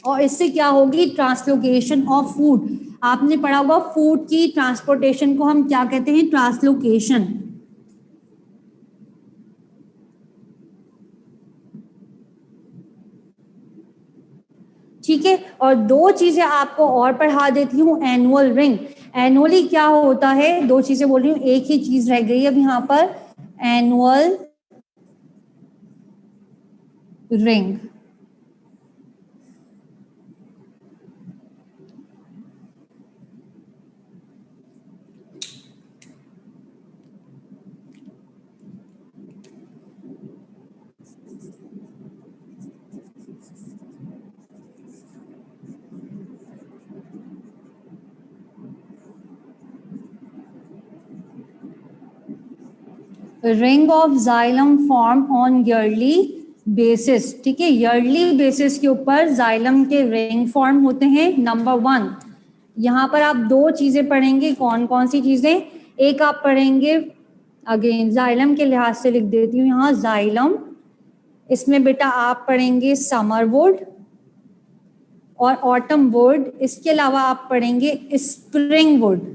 और इससे क्या होगी, ट्रांसलोकेशन ऑफ फूड। आपने पढ़ा होगा फूड की ट्रांसपोर्टेशन को हम क्या कहते हैं, ट्रांसलोकेशन, ठीक है। और दो चीजें आपको और पढ़ा देती हूँ, एनुअल रिंग, एनुअली क्या होता है, दो चीजें बोल रही हूँ, एक ही चीज रह गई अब यहाँ पर, annual ring. Ring of xylem form on yearly basis, ठीक है, ईयरली बेसिस के ऊपर जाइलम के रिंग फॉर्म होते हैं। नंबर 1, यहाँ पर आप दो चीजें पढ़ेंगे, कौन कौन सी चीजें, एक आप पढ़ेंगे, अगेन जाइलम के लिहाज से लिख देती हूँ यहाँ, जाइलम, इसमें बेटा आप पढ़ेंगे समर वुड और ऑटम वुड, इसके अलावा आप पढ़ेंगे स्प्रिंग वुड,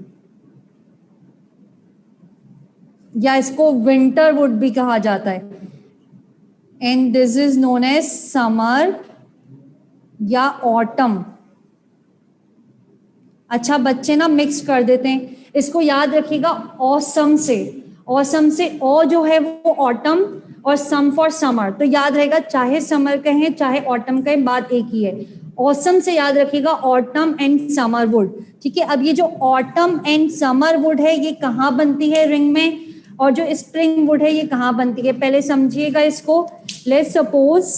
या इसको विंटर वुड भी कहा जाता है, and this is known as summer या ऑटम। अच्छा, बच्चे ना मिक्स कर देते हैं, इसको याद रखिएगा, ऑसम से, ऑसम से ओ जो है वो ऑटम और सम फॉर समर, तो याद रहेगा, चाहे समर कहें चाहे ऑटम कहें बात एक ही है। ऑसम से याद रखिएगा, ऑटम एंड समर वुड। ठीक है, अब ये जो ऑटम एंड समर वुड है ये कहाँ बनती है रिंग में, और जो स्प्रिंग वुड है ये कहाँ बनती है, पहले समझिएगा इसको। लेट्स सपोज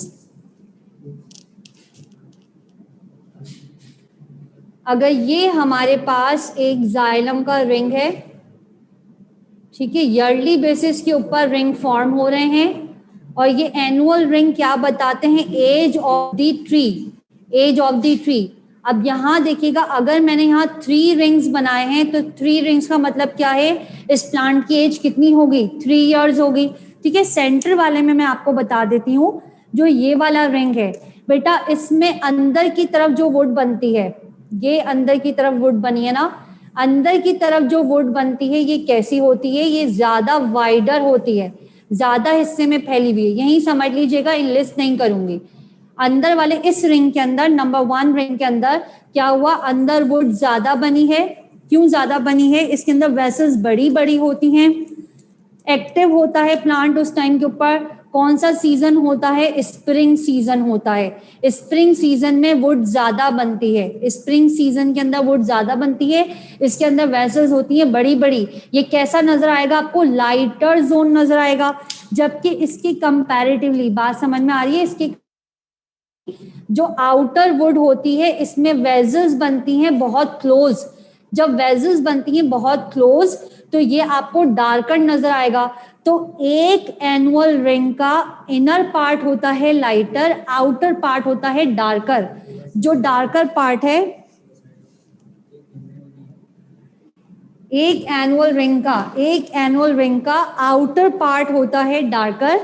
अगर ये हमारे पास एक जाइलम का रिंग है, ठीक है, ईयरली बेसिस के ऊपर रिंग फॉर्म हो रहे हैं, और ये एनुअल रिंग क्या बताते हैं, age of the tree, age of the tree. अब यहाँ देखिएगा, अगर मैंने यहाँ 3 रिंग्स बनाए हैं तो 3 रिंग्स का मतलब क्या है, इस प्लांट की एज कितनी होगी, 3 इयर्स होगी। ठीक है, सेंटर वाले में मैं आपको बता देती हूँ, जो ये वाला रिंग है बेटा, इसमें अंदर की तरफ जो वुड बनती है, ये अंदर की तरफ वुड बनी है ना, अंदर की तरफ जो वुड बनती है ये कैसी होती है, ये ज्यादा वाइडर होती है, ज्यादा हिस्से में फैली हुई है, यही समझ लीजिएगा, इन लिस्ट नहीं करूंगी। अंदर वाले इस रिंग के अंदर, नंबर 1 रिंग के अंदर क्या हुआ, अंदर वुड ज्यादा बनी है। क्यों ज्यादा बनी है, इसके अंदर वेसल्स बड़ी बड़ी होती हैं, एक्टिव होता है प्लांट उस टाइम के ऊपर। कौन सा सीजन होता है, स्प्रिंग सीजन होता है। स्प्रिंग सीजन में वुड ज्यादा बनती है, स्प्रिंग सीजन के अंदर वुड ज्यादा बनती है, इसके अंदर वेसल्स होती हैं बड़ी बड़ी। ये कैसा नजर आएगा आपको, लाइटर जोन नजर आएगा, जबकि इसकी कंपैरेटिवली, बात समझ में आ रही है, इसकी जो आउटर वुड होती है इसमें वेसल्स बनती हैं बहुत क्लोज। जब वेसल्स बनती हैं बहुत क्लोज तो ये आपको डार्कर नजर आएगा। तो एक एनुअल रिंग का इनर पार्ट होता है लाइटर, आउटर पार्ट होता है डार्कर। जो डार्कर पार्ट है, एक एनुअल रिंग का आउटर पार्ट होता है डार्कर,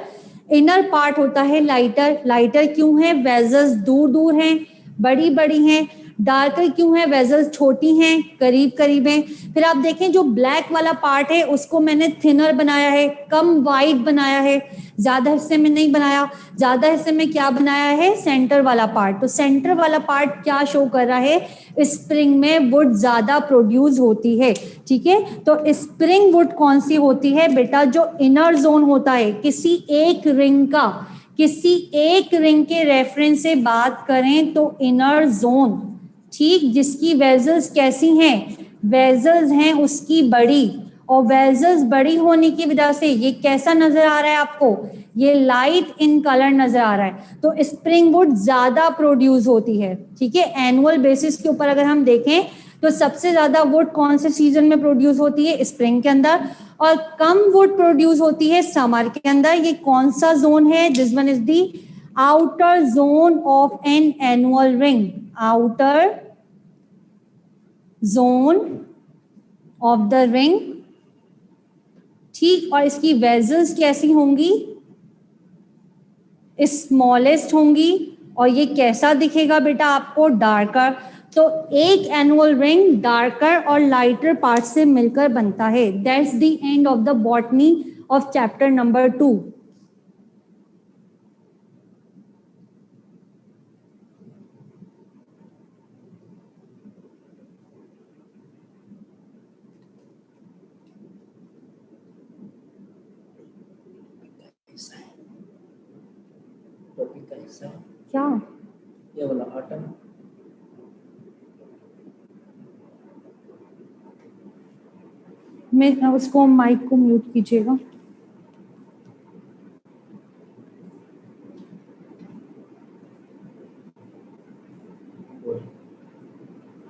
इनर पार्ट होता है लाइटर। लाइटर क्यों है, वेसल्स दूर दूर हैं, बड़ी बड़ी हैं। डार्कर क्यों है, वेसल्स छोटी हैं, करीब करीब हैं। फिर आप देखें जो ब्लैक वाला पार्ट है उसको मैंने थिनर बनाया है, कम वाइड बनाया है, ज्यादा हिस्से में नहीं बनाया। ज्यादा हिस्से में क्या बनाया है, सेंटर वाला पार्ट। तो सेंटर वाला पार्ट क्या शो कर रहा है, स्प्रिंग में वुड ज्यादा प्रोड्यूस होती है। ठीक है, तो स्प्रिंग वुड कौन सी होती है बेटा, जो इनर जोन होता है किसी एक रिंग का, किसी एक रिंग के रेफरेंस से बात करें तो इनर जोन, ठीक, जिसकी वेसल्स कैसी हैं, वेसल्स हैं उसकी बड़ी, और वेसल्स बड़ी होने की वजह से ये कैसा नजर आ रहा है आपको, ये लाइट इन कलर नजर आ रहा है। तो स्प्रिंग वुड ज्यादा प्रोड्यूस होती है। ठीक है, एनुअल बेसिस के ऊपर अगर हम देखें तो सबसे ज्यादा वुड कौन से सीजन में प्रोड्यूस होती है, स्प्रिंग के अंदर, और कम वुड प्रोड्यूस होती है समर के अंदर। ये कौन सा जोन है, this one is the outer zone of an annual ring, outer zone of the ring. ठीक, और इसकी वेसल्स कैसी होंगी, स्मॉलेस्ट होंगी, और ये कैसा दिखेगा बेटा आपको, डार्कर। तो एक एनुअल रिंग डार्कर और लाइटर पार्ट से मिलकर बनता है। That's the end of the botany of chapter number 2। क्या ये वाला ऑटम, मैं उसको माइक को म्यूट कीजिएगा।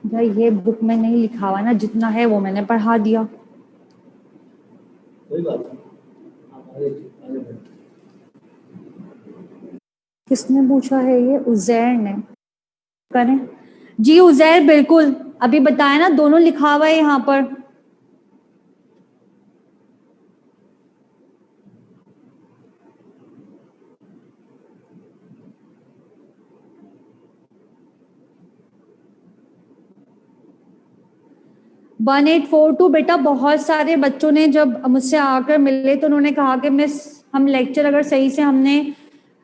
भाई ये बुक में नहीं लिखा हुआ ना, जितना है वो मैंने पढ़ा दिया। कोई बात नहीं, आप आगे बढ़ो। किसने पूछा है, ये उजैर ने। करें जी, उजैर बिल्कुल, अभी बताया ना, दोनों लिखा हुआ है यहाँ पर। वन 842 बेटा, बहुत सारे बच्चों ने जब मुझसे आकर मिले तो उन्होंने कहा कि मिस, हम लेक्चर अगर सही से हमने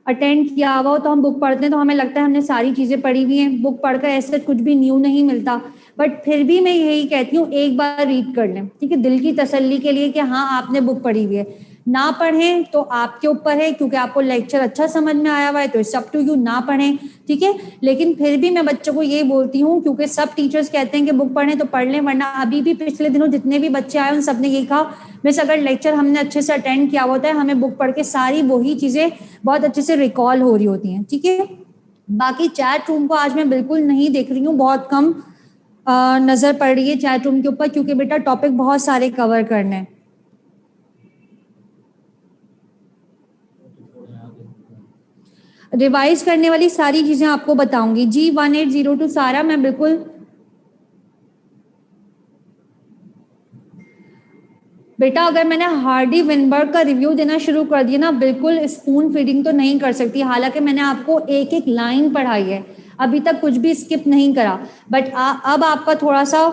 अटेंड किया हुआ हो तो हम बुक पढ़ते हैं तो हमें लगता है हमने सारी चीज़ें पढ़ी हुई हैं, बुक पढ़कर ऐसे कुछ भी न्यू नहीं मिलता। बट फिर भी मैं यही कहती हूँ, एक बार रीड कर लें, ठीक है, दिल की तसल्ली के लिए कि हाँ आपने बुक पढ़ी हुई है। ना पढ़ें तो आपके ऊपर है, क्योंकि आपको लेक्चर अच्छा समझ में आया हुआ है तो इट्स अप टू यू, ना पढ़ें, ठीक है। लेकिन फिर भी मैं बच्चों को ये बोलती हूँ, क्योंकि सब टीचर्स कहते हैं कि बुक पढ़ें तो पढ़ लें, वरना अभी भी पिछले दिनों जितने भी बच्चे आए उन सबने यही कहा, मिस अगर लेक्चर हमने अच्छे से अटेंड किया होता है हमें बुक पढ़ के सारी वही चीज़ें बहुत अच्छे से रिकॉल हो रही होती हैं, ठीक है। बाकी चैट रूम को आज मैं बिल्कुल नहीं देख रही हूँ, बहुत कम नज़र पड़ रही है चैट रूम के ऊपर, क्योंकि बेटा टॉपिक बहुत सारे कवर करने हैं। रिवाइज करने वाली सारी चीजें आपको बताऊंगी। G1802 सारा मैं बिल्कुल बेटा, अगर मैंने हार्डी विनबर्ग का रिव्यू देना शुरू कर दिया ना, बिल्कुल स्पून फीडिंग तो नहीं कर सकती, हालांकि मैंने आपको एक एक लाइन पढ़ाई है, अभी तक कुछ भी स्किप नहीं करा, बट अब आपका थोड़ा सा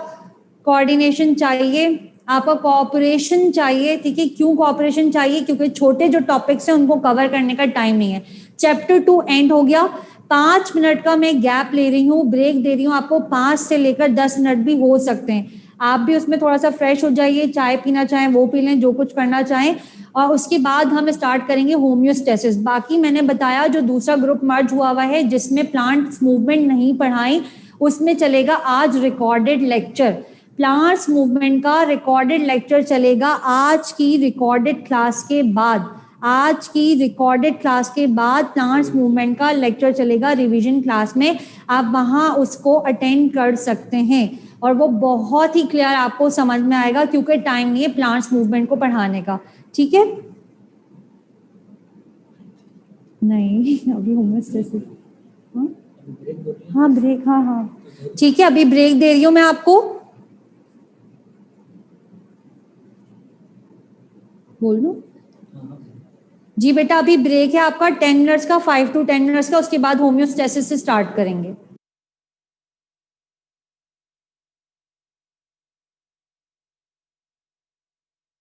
कोऑर्डिनेशन चाहिए, आपका कोऑपरेशन चाहिए, ठीक है। क्यों कोऑपरेशन चाहिए? क्योंकि छोटे जो टॉपिक्स हैं उनको कवर करने का टाइम नहीं है। चैप्टर 2 एंड हो गया, 5 मिनट का मैं गैप ले रही हूँ, ब्रेक दे रही हूँ आपको, 5 से लेकर 10 मिनट भी हो सकते हैं, आप भी उसमें थोड़ा सा फ्रेश हो जाइए, चाय पीना चाहें वो पी लें, जो कुछ करना चाहें, और उसके बाद हम स्टार्ट करेंगे होम्योस्टेसिस। बाकी मैंने बताया जो दूसरा ग्रुप मर्ज हुआ हुआ है जिसमें प्लांट्स मूवमेंट नहीं पढ़ाई, उसमें चलेगा आज रिकॉर्डेड लेक्चर, प्लांट्स मूवमेंट का रिकॉर्डेड लेक्चर चलेगा आज की रिकॉर्डेड क्लास के बाद, आज की रिकॉर्डेड क्लास के बाद प्लांट्स मूवमेंट का लेक्चर चलेगा रिवीजन क्लास में, आप वहां उसको अटेंड कर सकते हैं और वो बहुत ही क्लियर आपको समझ में आएगा, क्योंकि टाइम नहीं है प्लांट्स मूवमेंट को पढ़ाने का, ठीक है। नहीं अभी होम्योस्टेसिस, हाँ ब्रेक, हाँ हाँ ठीक है, अभी ब्रेक दे रही हूँ मैं आपको, बोल दो जी बेटा, अभी ब्रेक है आपका 10 मिनट्स का, 5 to 10 मिनट्स का, उसके बाद होम्योस्टेसिस से स्टार्ट करेंगे।